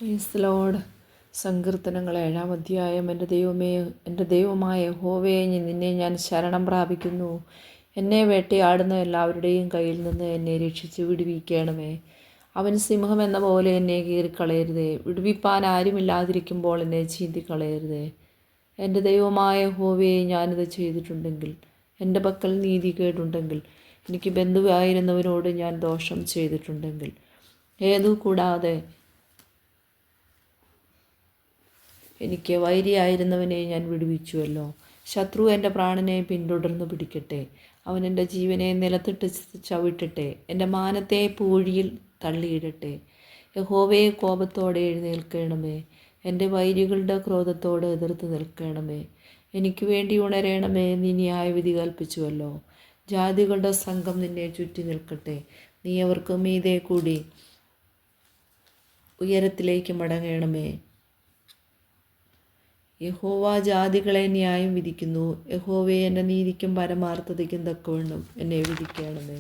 Praise Lord. സങ്കീർത്തനങ്ങൾ 7-ാം അധ്യായം. എൻ്റെ ദൈവമായ യഹോവയെ നിന്നെ ഞാൻ ശരണം പ്രാപിക്കുന്നു. എന്നെ വേട്ടയാടുന്ന എല്ലാവരുടെയും കയ്യിൽ നിന്ന് എന്നെ രക്ഷിച്ച് വിടുവിക്കണമേ. അവൻ സിംഹം എന്ന പോലെ എന്നെ കീറിക്കളയരുതേ. വിടുവിപ്പാൻ ആരുമില്ലാതിരിക്കുമ്പോൾ എന്നെ ചീന്തിക്കളയരുതേ. എൻ്റെ ദൈവമായ യഹോവയെ ഞാനിത് ചെയ്തിട്ടുണ്ടെങ്കിൽ, എൻ്റെ പക്കൽ നീതികേടുണ്ടെങ്കിൽ, എനിക്ക് ബന്ധുവായിരുന്നവനോട് ഞാൻ ദോഷം ചെയ്തിട്ടുണ്ടെങ്കിൽ, ഏതു കൂടാതെ എനിക്ക് വൈരിയായിരുന്നവനെ ഞാൻ വിടുവിച്ചുവല്ലോ. ശത്രു എൻ്റെ പ്രാണനെ പിന്തുടർന്ന് പിടിക്കട്ടെ. അവൻ എൻ്റെ ജീവനെ നിലത്തിട്ട് ചവിട്ടട്ടെ. എൻ്റെ മാനത്തെ പൂഴിയിൽ തള്ളിയിടട്ടെ. യഹോവയെ കോപത്തോടെ എഴുന്നേൽക്കണമേ. എൻ്റെ വൈരികളുടെ ക്രോധത്തോട് എതിർത്ത് നിൽക്കണമേ. എനിക്ക് വേണ്ടി ഉണരണമേ. നീ ന്യായവിധി കൽപ്പിച്ചുവല്ലോ. ജാതികളുടെ സംഘം നിന്നെ ചുറ്റി നിൽക്കട്ടെ. നീ അവർക്ക് മീതെ കൂടി ഉയരത്തിലേക്ക് മടങ്ങണമേ. യഹോവ ജാതികളെ ന്യായം വിധിക്കുന്നു. യഹോവയെ എൻ്റെ നീതിക്കും പരമാർത്ഥതയ്ക്കും തക്കവണ്ണം എന്നെ വിധിക്കണമേ.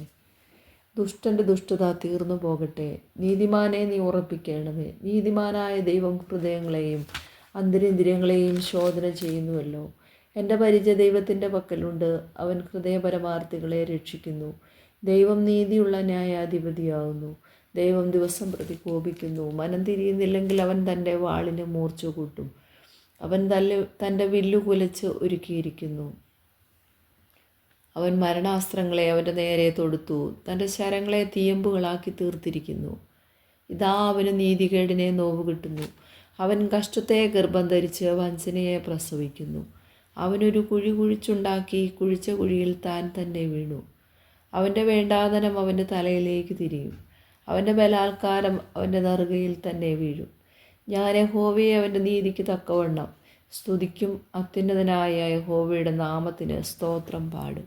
ദുഷ്ടൻ്റെ ദുഷ്ടത തീർന്നു പോകട്ടെ. നീതിമാനെ നീ ഉറപ്പിക്കണമേ. നീതിമാനായ ദൈവം ഹൃദയങ്ങളെയും അന്തരിന്ദ്രിയങ്ങളെയും ശോധന ചെയ്യുന്നുവല്ലോ. എൻ്റെ പരിച ദൈവത്തിൻ്റെ പക്കലുണ്ട്. അവൻ ഹൃദയപരമാർത്ഥികളെ രക്ഷിക്കുന്നു. ദൈവം നീതിയുള്ള ന്യായാധിപതിയാകുന്നു. ദൈവം ദിവസം പ്രതി കോപിക്കുന്നു. മനം തിരിയുന്നില്ലെങ്കിൽ അവൻ തൻ്റെ വാളിന് മൂർച്ച കൂട്ടും. അവൻ തൻ്റെ വില്ലു കുലച്ച് ഒരുക്കിയിരിക്കുന്നു. അവൻ മരണാസ്ത്രങ്ങളെ അവൻ്റെ നേരെ തൊടുത്തു. തൻ്റെ ശരങ്ങളെ തീയമ്പുകളാക്കി തീർത്തിരിക്കുന്നു. ഇതാ അവന് നീതികേടിനെ നോവ് കിട്ടുന്നു. അവൻ കഷ്ടത്തെ ഗർഭം ധരിച്ച് വഞ്ചനയെ പ്രസവിക്കുന്നു. അവനൊരു കുഴി കുഴിച്ചുണ്ടാക്കി കുഴിച്ച കുഴിയിൽ താൻ തന്നെ വീണു. അവൻ്റെ വേണ്ടാതനം അവൻ്റെ തലയിലേക്ക് തിരിയും. അവൻ്റെ ബലാത്കാരം അവൻ്റെ നെറുകയിൽ തന്നെ വീഴും. ഞാൻ യഹോവയെ അവൻ്റെ നീതിക്ക് തക്കവണ്ണം സ്തുതിക്കും. അത്യുന്നതനായ യഹോവയുടെ നാമത്തിന് സ്തോത്രം പാടും.